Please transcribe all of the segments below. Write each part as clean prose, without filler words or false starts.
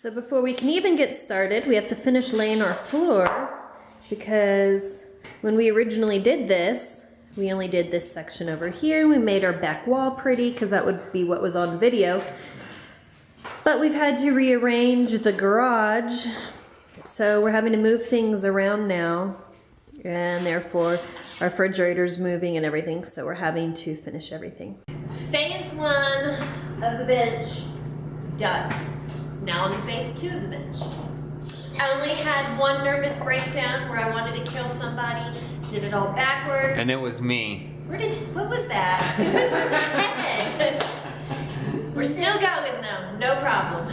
So before we can even get started, we have to finish laying our floor, because when we originally did this, we only did this section over here. We made our back wall pretty because that would be what was on video. But we've had to rearrange the garage, so we're having to move things around now, and therefore our refrigerator's moving and everything, so we're having to finish everything. Phase 1 of the bench done. Now on to phase 2 of the bench. I only had one nervous breakdown where I wanted to kill somebody, did it all backwards. And it was me. What was that? It was just your head. We're still going though, no problem.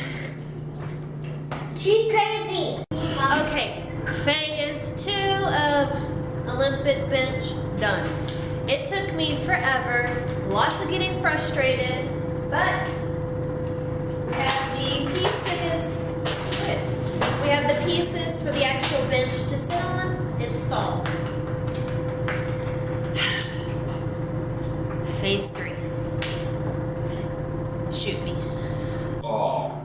She's crazy. Okay, phase 2 of Olympic bench done. It took me forever, lots of getting frustrated, but we have the pieces, we have the pieces for the actual bench to sit on installed. Phase 3. Shoot me. Oh.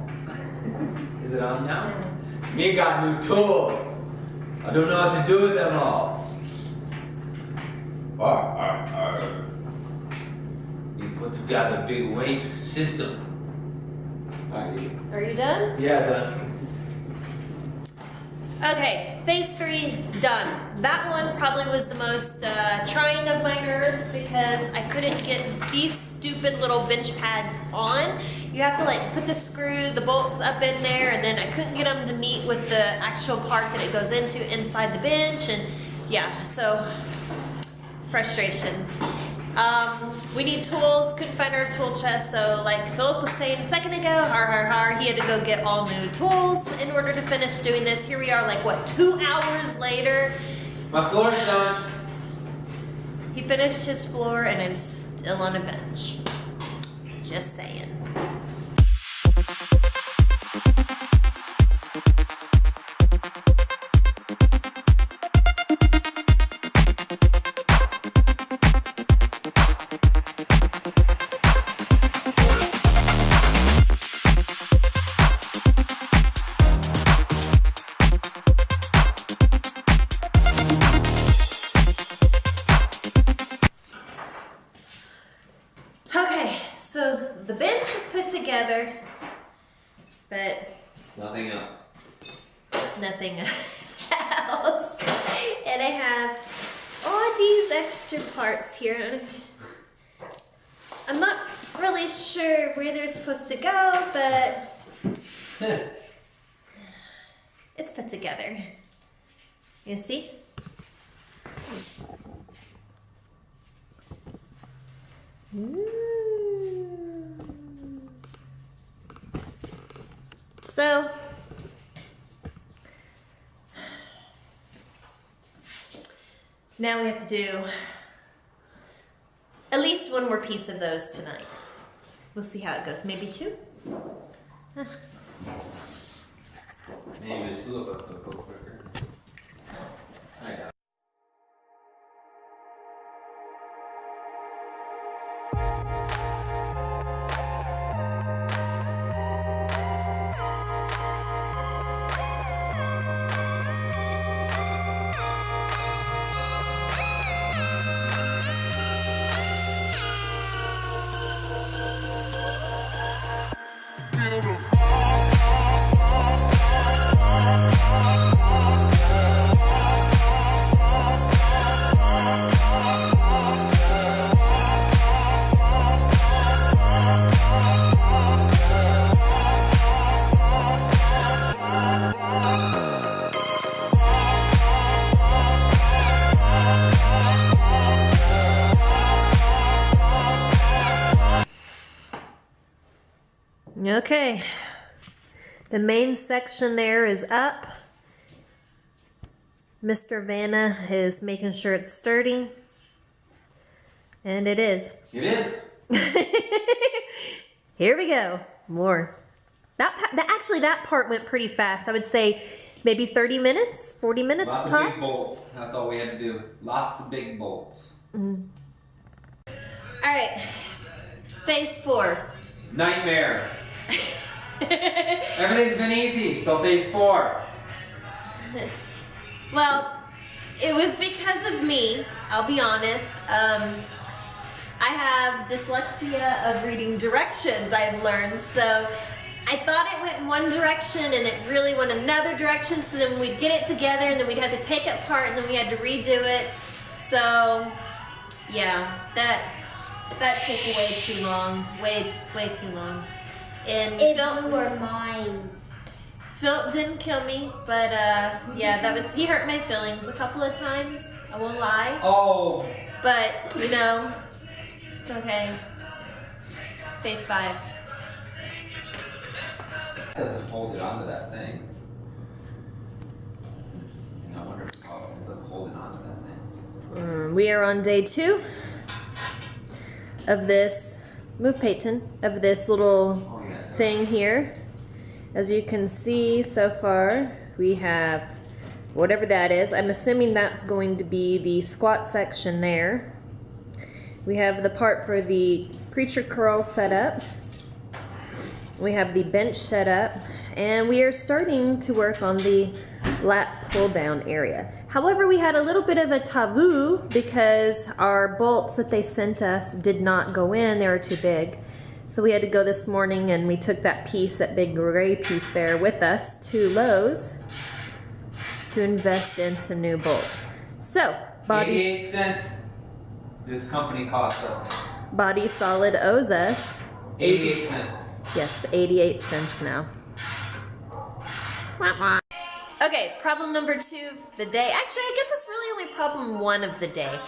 Is it on now? Me got new tools. I don't know what to do with them all. You put together a big weight system. Are you done? Yeah, done. Okay, phase 3 done. That one probably was the most trying of my nerves because I couldn't get these stupid little bench pads on. You have to like put the bolts up in there, and then I couldn't get them to meet with the actual part that it goes into inside the bench, and yeah, so frustrations. We need tools, couldn't find our tool chest, so like Philip was saying a second ago, he had to go get all new tools in order to finish doing this. Here we are, like what, 2 hours later? My floor's done. He finished his floor and I'm still on a bench. Just saying. Okay, so the bench is put together, but Nothing else. nothing else. And I have all these extra parts here. I'm not really sure where they're supposed to go, but it's put together. You see? So now we have to do at least one more piece of those tonight. We'll see how it goes. Maybe 2? Maybe the 2 of us will go quicker. I got it. Okay, the main section there is up. Mr. Vanna is making sure it's sturdy, and it is. It is. Here we go, more. Actually, that part went pretty fast. I would say maybe 30 minutes, 40 minutes Lots tops. of big bolts. That's all we had to do. Lots of big bolts. Mm. All right, phase 4. Nightmare. Everything's been easy till phase 4. Well, it was because of me, I'll be honest. I have dyslexia of reading directions, I've learned, so I thought it went in one direction and it really went another direction, so then we'd get it together and then we'd have to take it apart and then we had to redo it. So, yeah, that took way too long, way too long. And It blew our minds. Philip didn't kill me, but yeah, he hurt my feelings a couple of times, I won't lie. Oh. But, you know, it's okay. Phase 5. Doesn't hold it onto that thing. That's interesting. I wonder if how it ends up holding onto that thing. We are on day 2 of this, move Peyton, of this little thing here. As you can see so far, we have whatever that is. I'm assuming that's going to be the squat section there. We have the part for the preacher curl set up. We have the bench set up, and we are starting to work on the lat pull down area. However, we had a little bit of a tavu because our bolts that they sent us did not go in, they were too big. So we had to go this morning and we took that piece, that big gray piece there with us to Lowe's to invest in some new bolts. So, 88 cents this company cost us. Body Solid owes us 88 cents. Yes, 88 cents now. Wah, wah. Okay, problem number 2 of the day. Actually, I guess it's really only problem 1 of the day.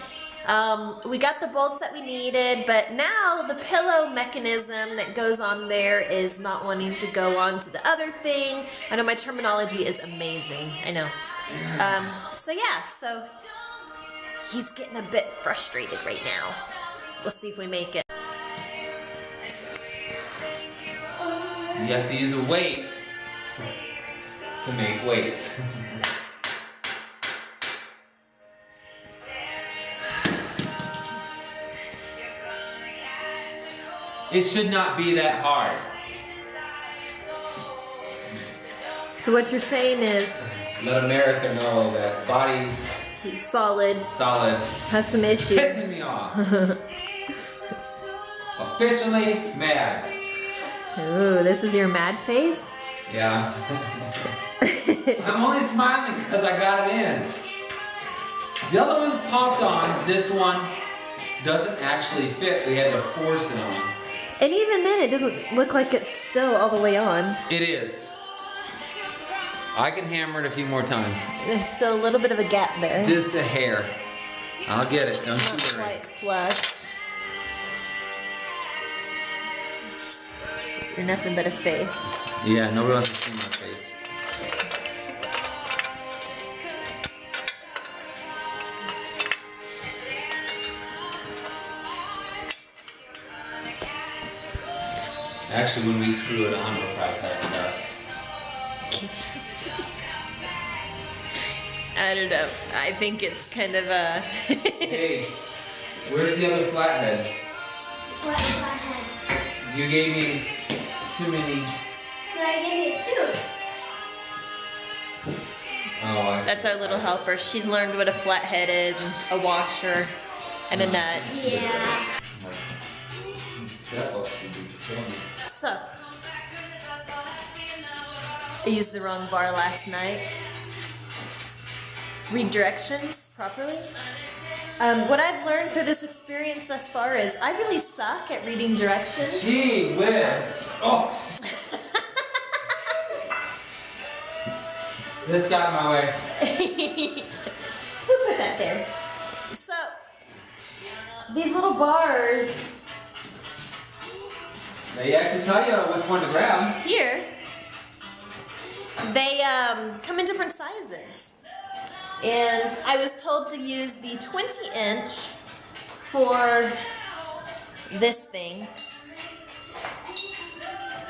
We got the bolts that we needed, but now the pillow mechanism that goes on there is not wanting to go on to the other thing. I know my terminology is amazing, I know. So yeah, so he's getting a bit frustrated right now. We'll see if we make it. You have to use a weight to make weights. It should not be that hard. So what you're saying is, Let America know that Body Solid has some issues. pissing me off. Officially mad. Ooh, this is your mad face? Yeah. I'm only smiling because I got it in. The other one's popped on. This one doesn't actually fit. We had to force it on. And even then, it doesn't look like it's still all the way on. It is. I can hammer it a few more times. There's still a little bit of a gap there. Just a hair. I'll get it. Don't Not you worry. quite flush. You're nothing but a face. Yeah, nobody wants to see my face. Actually, when we screw it on, we'll probably tighten it up. I don't know. I think it's kind of a... Hey, where's the other flathead? What flathead? You gave me too many. No, I gave you 2. Oh, I see. That's our little helper. She's learned what a flathead is, and a washer, and a nut. Yeah. Step up should be killing me. So, I used the wrong bar last night. Read directions properly. What I've learned through this experience thus far is I really suck at reading directions. Gee whiz. Oh. This got in my way. Who put that there? So, these little bars They actually tell you which one to grab. here, they come in different sizes. And I was told to use the 20-inch for this thing.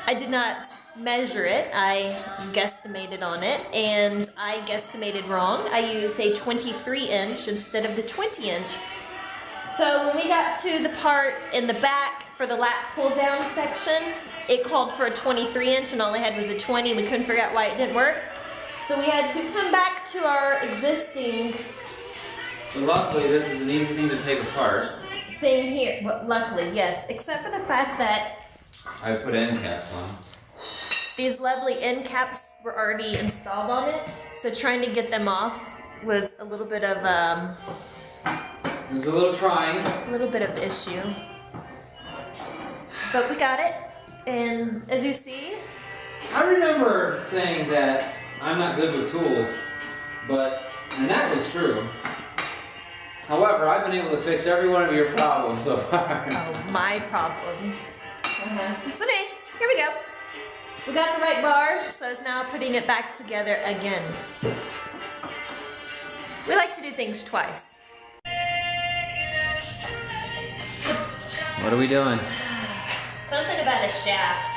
I did not measure it. I guesstimated on it, and I guesstimated wrong. I used a 23-inch instead of the 20-inch. So when we got to the part in the back for the lat pull down section, it called for a 23-inch and all I had was a 20. We couldn't figure out why it didn't work. So we had to come back to our existing But luckily, this is an easy thing to take apart. thing here. Well, luckily, yes, except for the fact that I put end caps on. these lovely end caps were already installed on it. So trying to get them off was a little bit of It was a little trying. issue. But we got it. And as you see, I remember saying that I'm not good with tools, and that was true. However, I've been able to fix every one of your problems so far. oh, my problems. So anyway, here we go. We got the right bar, so it's now putting it back together again. We like to do things twice. What are we doing? Something about a shaft.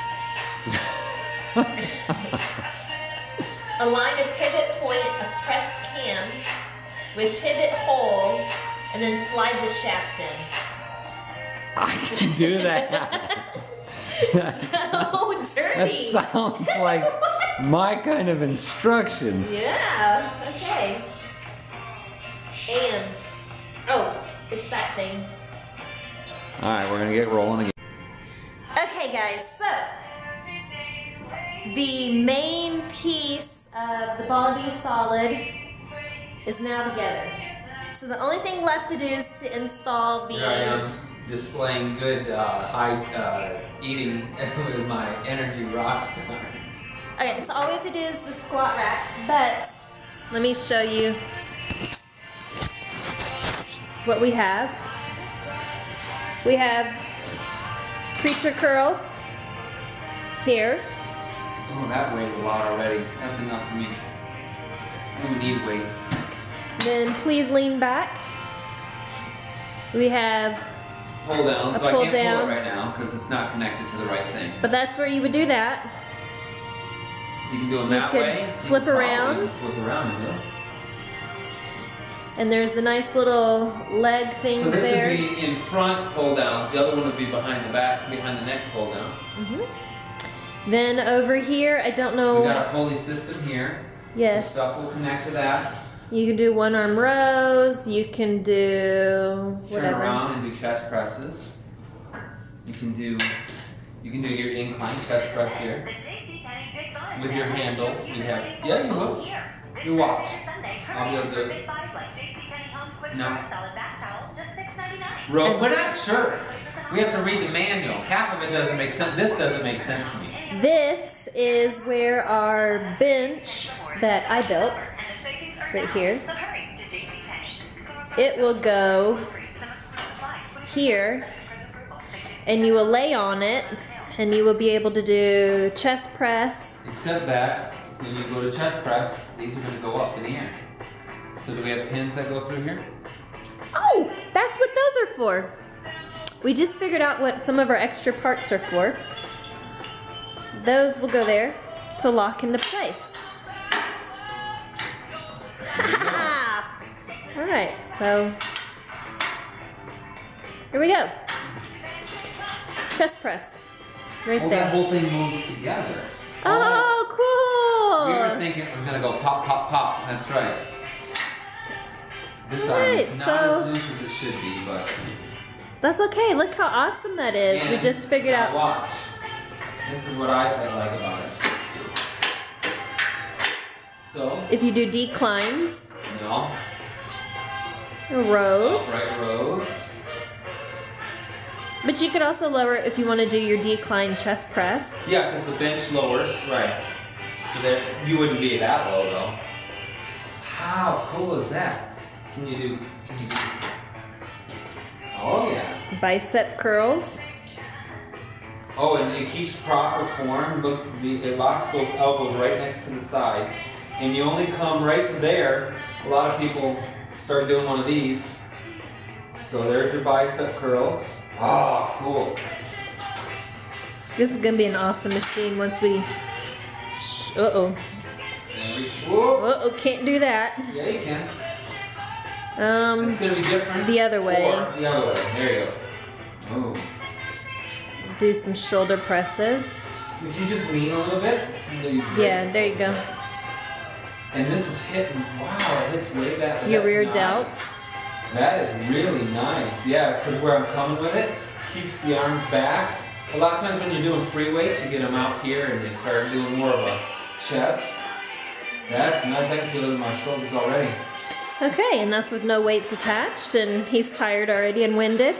Align a pivot point of pressed cam with pivot hole and then slide the shaft in. I can do that. So dirty. That sounds like my kind of instructions. Yeah, okay. And, oh, it's that thing. All right, we're gonna get rolling again. Okay guys, so the main piece of the body solid is now together. So the only thing left to do is to install the... Here I am displaying good high eating with my energy rock star. Okay, so all we have to do is the squat rack, but let me show you what we have. We have preacher curl here. Oh, that weighs a lot already. That's enough for me. I don't need weights. Then please lean back. We have Pull downs, a but pull I can't pull down. it right now because it's not connected to the right thing. But that's where you would do that. You can do them You that could way. You flip can probably around. Flip around and do it. And there's the nice little leg things So this there. would be in front pull downs. The other one would be behind the back, behind the neck pull down. Then over here, I don't know. We got a pulley system here. Yes. So stuff will connect to that. You can do one arm rows. You can do Turn whatever. around and do chest presses. You can do your incline chest press here. With your handles, we have. Yeah, you will. You watch. I'll be able to do it. No. Rope. We're not sure. We have to read the manual. Half of it doesn't make sense. This doesn't make sense to me. This is where our bench that I built, right here, it will go here, and you will lay on it, and you will be able to do chest press. Except that when you go to chest press, these are going to go up in the air. So do we have pins that go through here? Oh, that's what those are for. We just figured out what some of our extra parts are for. Those will go there to lock into place. All right, so here we go. Chest press, right Oh, there. that whole thing moves together. Oh, We were cool. thinking it was going to go pop, pop, pop. That's right. This arm is Right, not so- as loose as it should be, but... That's okay. Look how awesome that is. We And just figured now out. watch. This is what I like about it. So, If you do declines, no. rows, Upright rows. but you could also lower it if you want to do your decline chest press. Yeah, because the bench lowers, right. So there, you wouldn't be that low though. How cool is that? Can you do? Oh yeah. Bicep curls. Oh, and it keeps proper form. Look, it locks those elbows right next to the side. And you only come right to there. A lot of people start doing one of these. So there's your bicep curls. Oh, cool. This is gonna be an awesome machine once we. Uh-oh. Whoa. Uh-oh, can't do that. Yeah, you can. It's gonna be different. The other way. Or the other way. There you go. Oh. do some shoulder presses. If you just lean a little bit. Yeah, there you go. And this is hitting, wow, it hits way back. Your rear nice. delts. That is really nice. Yeah, because where I'm coming with it, keeps the arms back. A lot of times when you're doing free weights, you get them out here and you start doing more of a chest. That's nice. I can feel it in my shoulders already. Okay, and that's with no weights attached, and he's tired already and winded.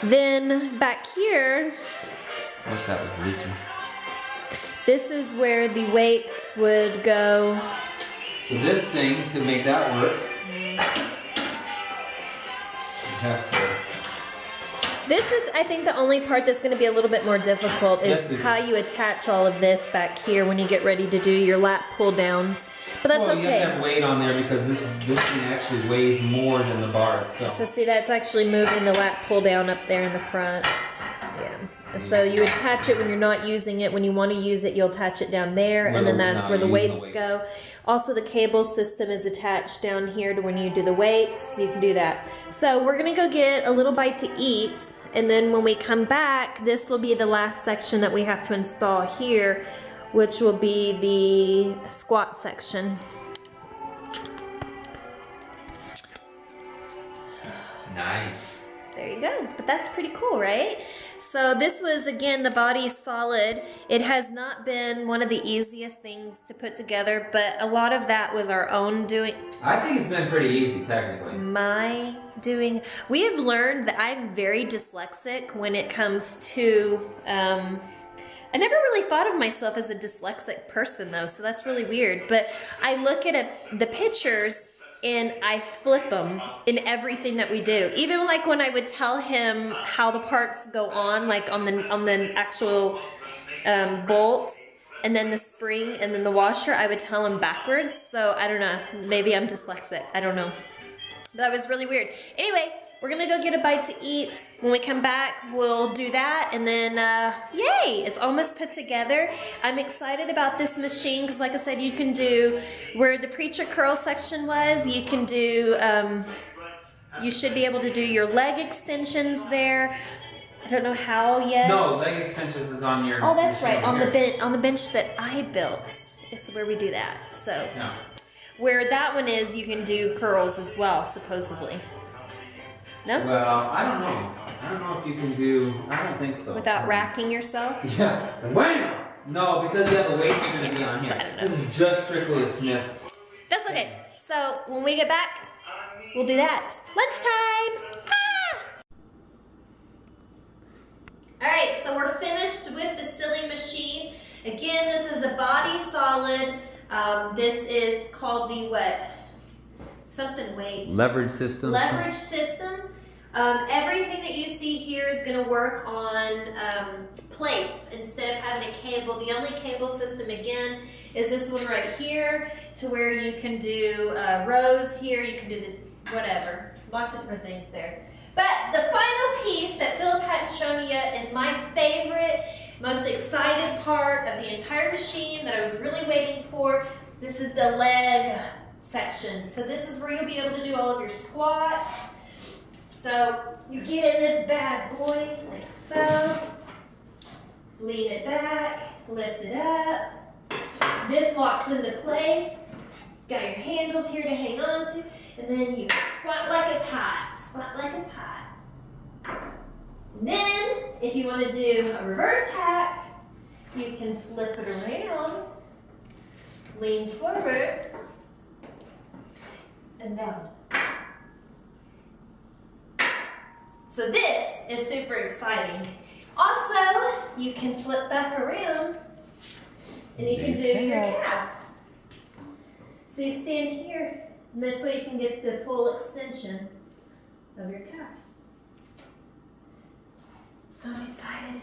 Then back here, I wish that was looser. this is where the weights would go. So this thing, to make that work, you have to... This is, I think, the only part that's going to be a little bit more difficult is how you attach all of this back here when you get ready to do your lat pull downs. But that's okay. You have to have weight on there because this thing actually weighs more than the bar itself. So see, that's actually moving the lat pull down up there in the front. Yeah. And so you attach it when you're not using it. When you want to use it, you'll attach it down there, and then that's where the weights go. Also, the cable system is attached down here to when you do the weights, so you can do that. So we're gonna go get a little bite to eat, and then when we come back, this will be the last section that we have to install here, which will be the squat section. Nice. There you go. But that's pretty cool, right? So this was, again, the Body Solid. It has not been one of the easiest things to put together, but a lot of that was our own doing. I think it's been pretty easy, technically. My doing. We have learned that I'm very dyslexic when it comes to, I never really thought of myself as a dyslexic person, though, so that's really weird. But I look at the pictures and I flip them in everything that we do. Even like when I would tell him how the parts go on, like on the actual bolts, and then the spring, and then the washer, I would tell him backwards. So I don't know, maybe I'm dyslexic, I don't know. That was really weird. Anyway, we're gonna go get a bite to eat. When we come back, we'll do that, and then, yay, it's almost put together. I'm excited about this machine, because like I said, you can do, where the preacher curl section was, you can do, you should be able to do your leg extensions there. I don't know how yet. No, leg extensions is on your... Oh, that's right, on the bench that I built is where we do that, so. Yeah. Where that one is, you can do curls as well, supposedly. No? Well, I don't know. I don't know if you can do... I don't think so. Without racking yourself? Yeah. Wham! No, because you have the weights are going to be on here. I don't know. This is just strictly a Smith. That's okay. So, when we get back, we'll do that. Lunchtime! Ah! Alright, so we're finished with the silly machine. Again, this is a Body Solid. This is called the what? Something weight. Leverage system. Leverage system. Everything that you see here is going to work on plates instead of having a cable. The only cable system, again, is this one right here, to where you can do rows here, you can do the whatever. Lots of different things there. But the final piece that Philip hadn't shown you yet is my favorite, most excited part of the entire machine that I was really waiting for. This is the leg section. So this is where you'll be able to do all of your squats. So you get in this bad boy like so. Lean it back, lift it up. This locks into place. Got your handles here to hang on to. And then you squat like it's hot. Squat like it's hot. And then, if you want to do a reverse hack, you can flip it around, lean forward, and down. So this is super exciting. Also, you can flip back around, and you can do your calves. So you stand here, and this way you can get the full extension of your calves. So I'm excited.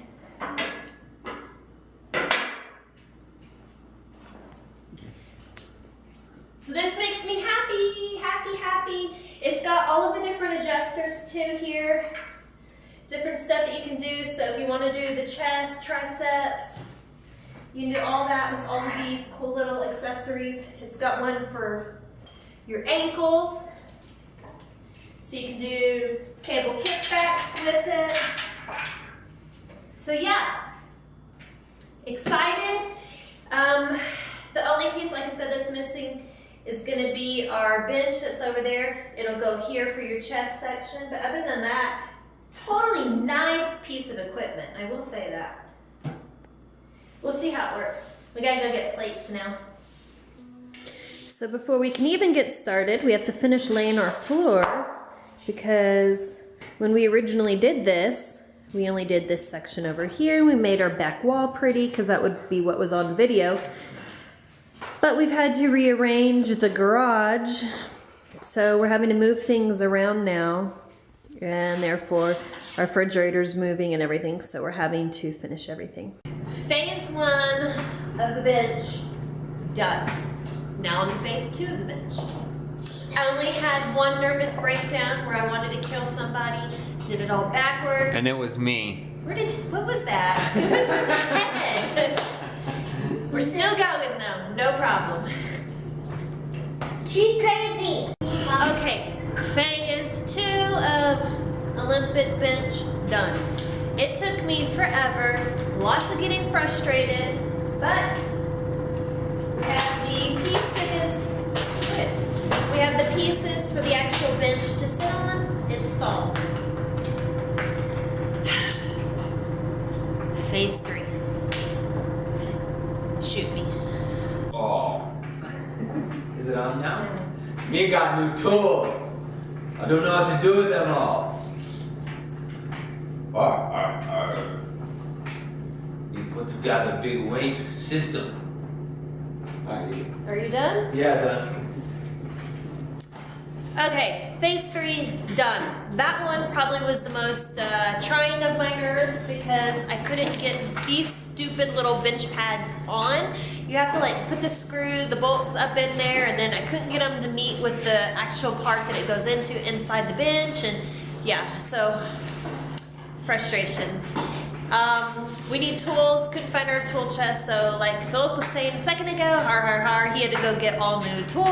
So this makes me happy, happy, happy. It's got all of the different adjusters too here. Different stuff that you can do. So if you want to do the chest, triceps, you can do all that with all of these cool little accessories. It's got one for your ankles. So you can do cable kickbacks with it. So yeah, excited. The only piece, like I said, that's missing is gonna be our bench that's over there. It'll go here for your chest section, but other than that, totally nice piece of equipment, I will say that. We'll see how it works. We gotta go get plates now. So before we can even get started, we have to finish laying our floor, because when we originally did this, we only did this section over here. We made our back wall pretty because that would be what was on video. But we've had to rearrange the garage, so we're having to move things around now, and therefore our refrigerator's moving and everything, so we're having to finish everything. Phase 1 of the bench, done. Now on to phase 2 of the bench. I only had one nervous breakdown where I wanted to kill somebody, did it all backwards. And it was me. What was that? It was just your head. We're still going though, no problem. She's crazy. Okay, phase 2 of Olympic bench, done. It took me forever, lots of getting frustrated, but we have the pieces, we have the pieces for the actual bench to sit on installed. Phase 3. Shoot me. Oh. Is it on now? Me got new tools. I don't know what to do with them all. You put together a big weight system. Are you done? Yeah, done. Okay, phase 3, done. That one probably was the most trying of my nerves because I couldn't get these stupid little bench pads on. You have to like put the bolts up in there, and then I couldn't get them to meet with the actual part that it goes into inside the bench, and yeah, so frustrations. We need tools, couldn't find our tool chest, so like Philip was saying a second ago, he had to go get all new tools.